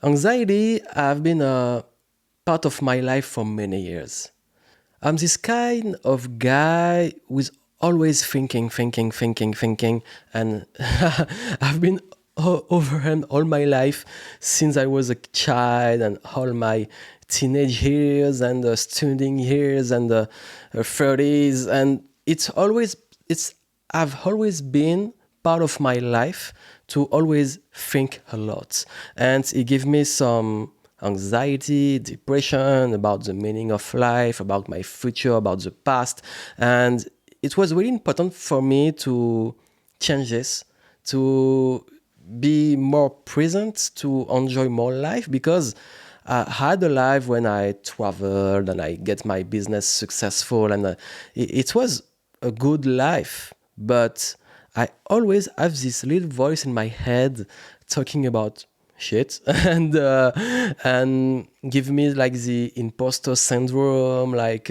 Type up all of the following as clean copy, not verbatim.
Anxiety have been a part of my life for many years. I'm this kind of guy who's always thinking, and I've been overwhelmed all my life since I was a child and all my teenage years and student years and 30s, and it's I've always been part of my life to always think a lot, and it gives me some anxiety, depression about the meaning of life, about my future, about the past. And it was really important for me to change this, to be more present, to enjoy more life because I had a life when I traveled and I get my business successful, and it was a good life. But I always have this little voice in my head talking about shit and give me like the imposter syndrome, like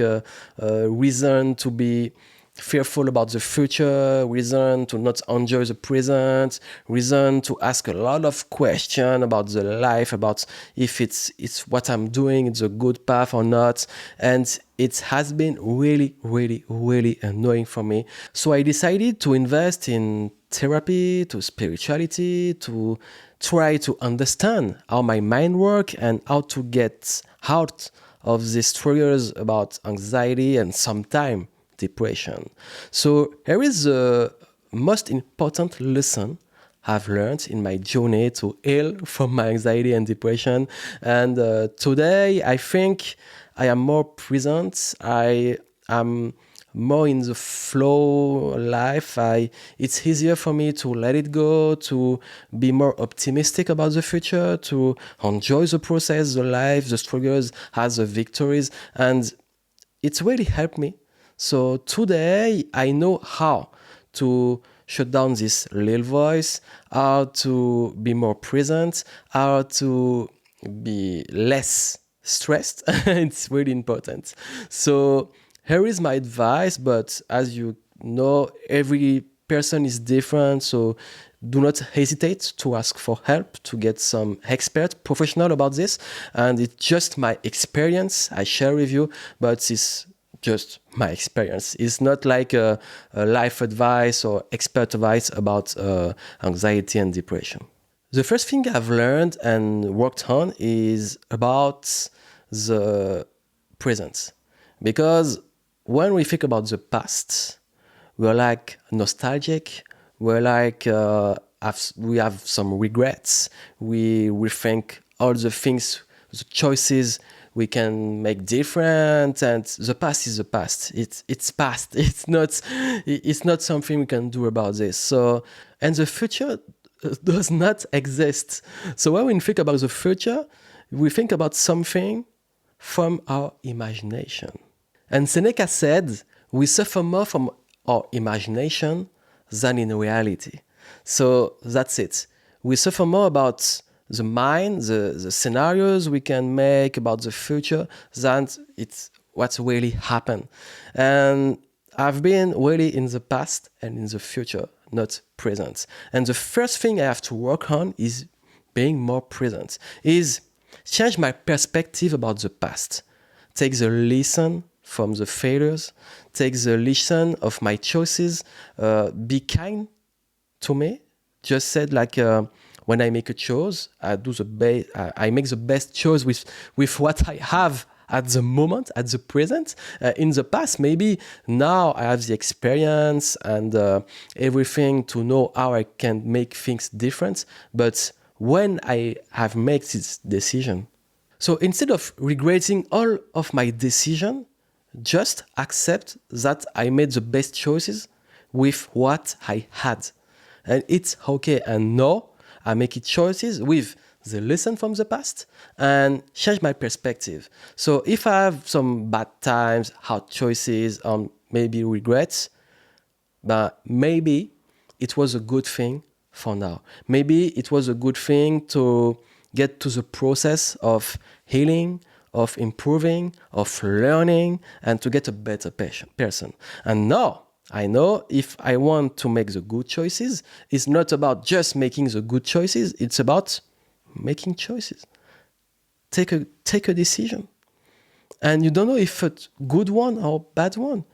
reason to be fearful about the future, reason to not enjoy the present, reason to ask a lot of questions about the life, about if it's what I'm doing, it's a good path or not. And it has been really annoying for me. So I decided to invest in therapy, to spirituality, to try to understand how my mind works and how to get out of these triggers about anxiety and sometimes depression. So here is the most important lesson I've learned in my journey to heal from my anxiety and depression. And today I think I am more present. I am more in the flow life. It's easier for me to let it go, to be more optimistic about the future, to enjoy the process, the life, the struggles as the victories. And it's really helped me. So today I know how to shut down this little voice, how to be more present, how to be less stressed. It's really important. So here is my advice, but as you know, every person is different. So do not hesitate to ask for help, to get some expert professional about this. And it's just my experience I share with you, but it's just my experience. It's not like a life advice or expert advice about anxiety and depression. The first thing I've learned and worked on is about the present. Because when we think about the past, we're like nostalgic, we're like, we have some regrets, we rethink all the things, the choices we can make different, and the past is the past. It's past. It's not something we can do about this. So, and the future does not exist. So when we think about the future, we think about something from our imagination. And Seneca said, we suffer more from our imagination than in reality. So that's it. We suffer more about the mind, the scenarios we can make about the future than it's what's really happened. And I've been really in the past and in the future, not present. And the first thing I have to work on is being more present, is change my perspective about the past. Take the lesson from the failures, take the lesson of my choices, be kind to me. Just said like when I make a choice, I make the best choice with what I have at the moment, at the present. In the past, maybe now I have the experience and everything to know how I can make things different. But when I have made this decision, so instead of regretting all of my decision, just accept that I made the best choices with what I had. And it's okay. And now I make it choices with the lesson from the past and change my perspective. So if I have some bad times, hard choices, maybe regrets, but maybe it was a good thing for now. Maybe it was a good thing to get to the process of healing, of improving, of learning, and to get a better person. And now I know if I want to make the good choices, it's not about just making the good choices, it's about making choices. take a decision. And you don't know if it's good one or bad one.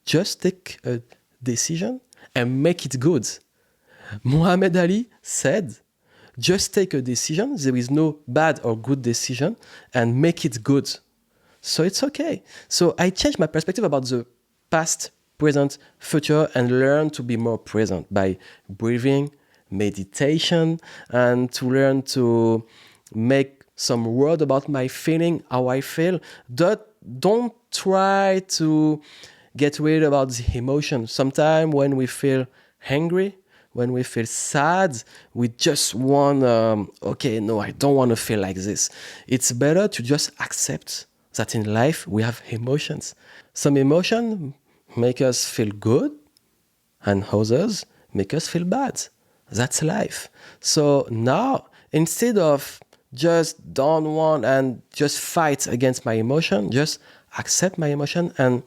Just take a decision and make it good. Muhammad Ali said, just take a decision. There is no bad or good decision, and make it good. So it's okay. So I changed my perspective about the past, present, future, and learn to be more present by breathing, meditation, and to learn to make some word about my feeling, how I feel. Don't try to get rid about the emotion. Sometimes when we feel angry, when we feel sad, we just want, okay, no, I don't want to feel like this. It's better to just accept that in life we have emotions. Some emotion make us feel good and others make us feel bad. That's life. So now, instead of just don't want and just fight against my emotion, just accept my emotion and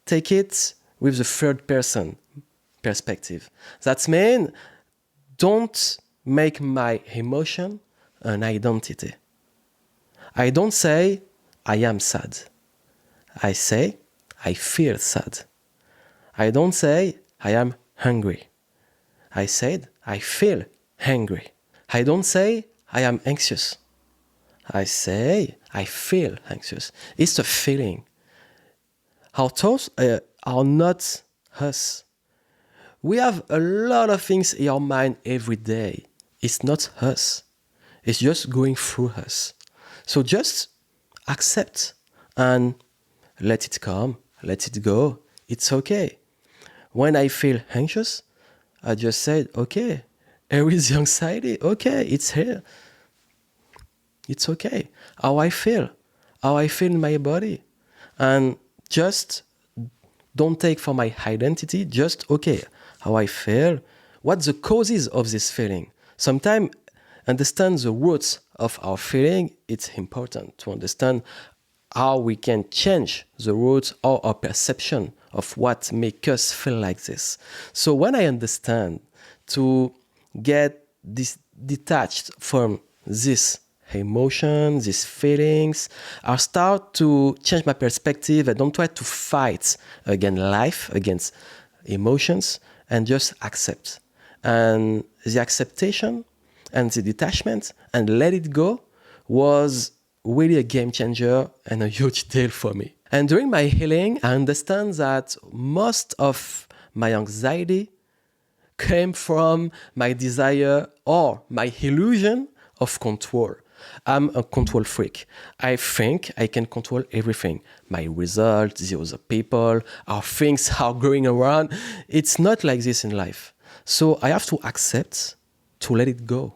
take it with the third person perspective. That means don't make my emotion an identity. I don't say I am sad. I say I feel sad. I don't say I am hungry. I said I feel hungry. I don't say I am anxious. I say I feel anxious. It's a feeling. Our thoughts are not us. We have a lot of things in our mind every day. It's not us. It's just going through us. So just accept and let it come, let it go. It's okay. When I feel anxious, I just said, okay, here is the anxiety. Okay, it's here. It's okay. How I feel in my body. And just don't take for my identity, just, okay, how I feel, what the causes of this feeling. Sometimes understand the roots of our feeling. It's important to understand how we can change the roots or our perception of what makes us feel like this. So when I understand to get this detached from this emotion, these feelings, I start to change my perspective. I don't try to fight against life, against emotions, and just accept. And the acceptation and the detachment and let it go was really a game changer and a huge deal for me. And during my healing, I understand that most of my anxiety came from my desire or my illusion of control. I'm a control freak. I think I can control everything. My results, the other people, how things are going around. It's not like this in life. So I have to accept to let it go.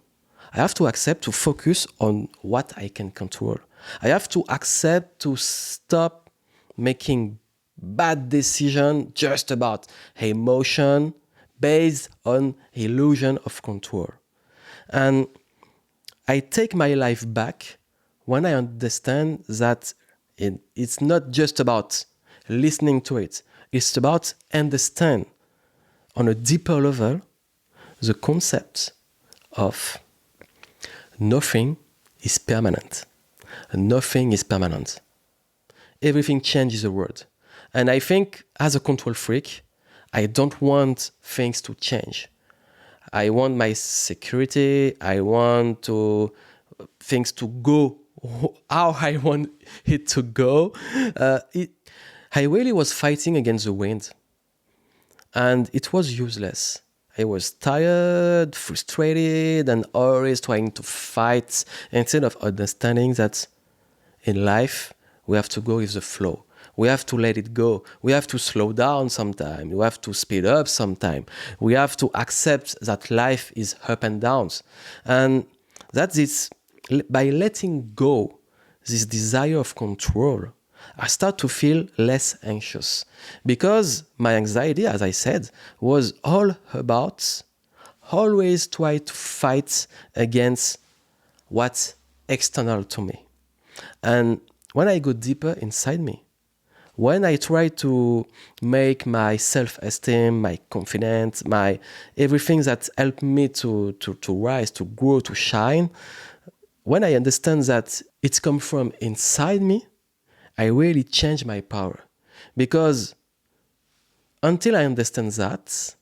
I have to accept to focus on what I can control. I have to accept to stop making bad decisions just about emotion based on illusion of control. And I take my life back when I understand that it's not just about listening to it. It's about understand on a deeper level the concept of nothing is permanent. Nothing is permanent. Everything changes the world. And I think as a control freak, I don't want things to change. I want my security. I want things to go how I want it to go. I really was fighting against the wind. And it was useless. I was tired, frustrated, and always trying to fight instead of understanding that in life, we have to go with the flow. We have to let it go. We have to slow down sometime. We have to speed up sometime. We have to accept that life is up and downs. And that is, by letting go this desire of control, I start to feel less anxious. Because my anxiety, as I said, was all about always try to fight against what's external to me. And when I go deeper inside me, when I try to make my self-esteem, my confidence, my everything that helped me to rise, to grow, to shine, when I understand that it's come from inside me, I really change my power. Because until I understand that,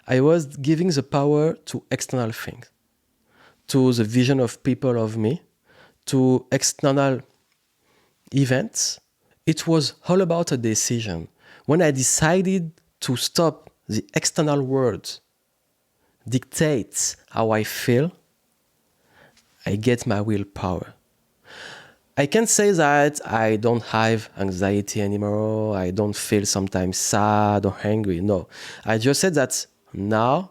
I was giving the power to external things, to the vision of people of me, to external events. It was all about a decision. When I decided to stop the external world dictate how I feel, I get my willpower. I can't say that I don't have anxiety anymore. I don't feel sometimes sad or angry. No, I just said that now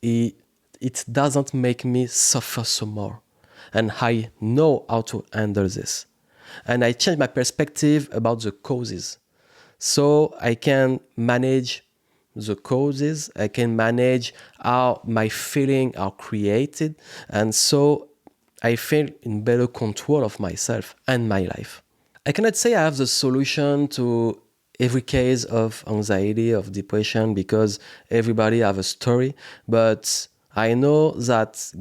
it doesn't make me suffer some more. And I know how to handle this. And I change my perspective about the causes. So I can manage the causes, I can manage how my feelings are created. And so I feel in better control of myself and my life. I cannot say I have the solution to every case of anxiety, of depression, because everybody have a story. But I know that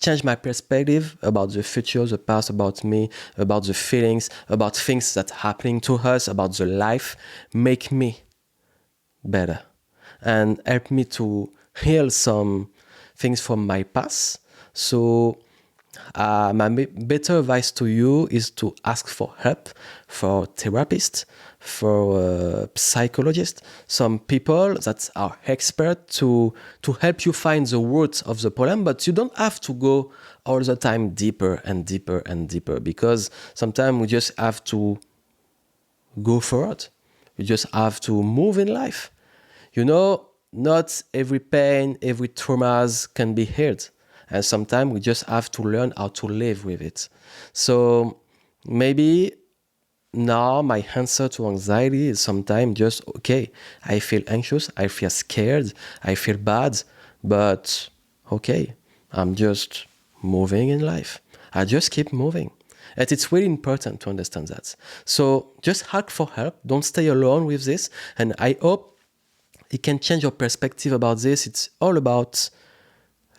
change my perspective about the future, the past, about me, about the feelings, about things that happening to us, about the life, make me better and help me to heal some things from my past. So my better advice to you is to ask for help, for therapists, for psychologists, some people that are expert to help you find the root of the problem. But you don't have to go all the time deeper and deeper and deeper, because sometimes we just have to go for it. You just have to move in life. You know, not every pain, every traumas can be healed. And sometimes we just have to learn how to live with it. So maybe now my answer to anxiety is sometimes just, okay, I feel anxious, I feel scared, I feel bad, but okay, I'm just moving in life. I just keep moving. And it's really important to understand that. So just ask for help. Don't stay alone with this. And I hope it can change your perspective about this. It's all about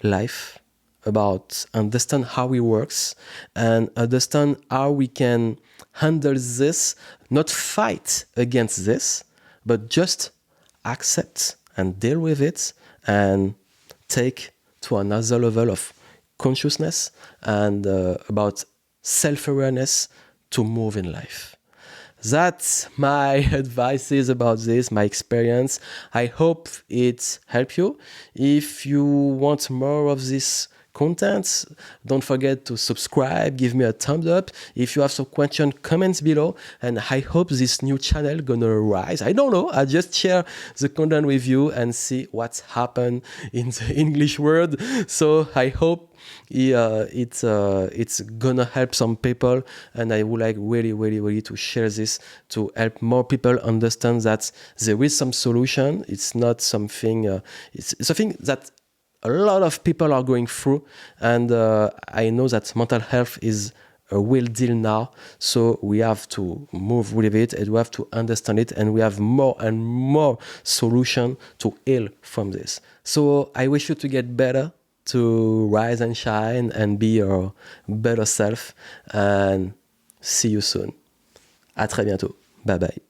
life, about understand how it works and understand how we can handle this, not fight against this, but just accept and deal with it and take to another level of consciousness and about self-awareness to move in life. That's my advice is about this, my experience. I hope it helped you. If you want more of this content, don't forget to subscribe, give me a thumbs up. If you have some question, comments below. And I hope this new channel gonna rise. I don't know. I just share the content with you and see what's happened in the English world. So I hope it's gonna help some people, and I would like really to share this to help more people understand that there is some solution. It's not something it's something that a lot of people are going through, and I know that mental health is a real deal now, so we have to move with it and we have to understand it, and we have more and more solution to heal from this. So I wish you to get better, to rise and shine and be your better self, and see you soon. À très bientôt. Bye bye.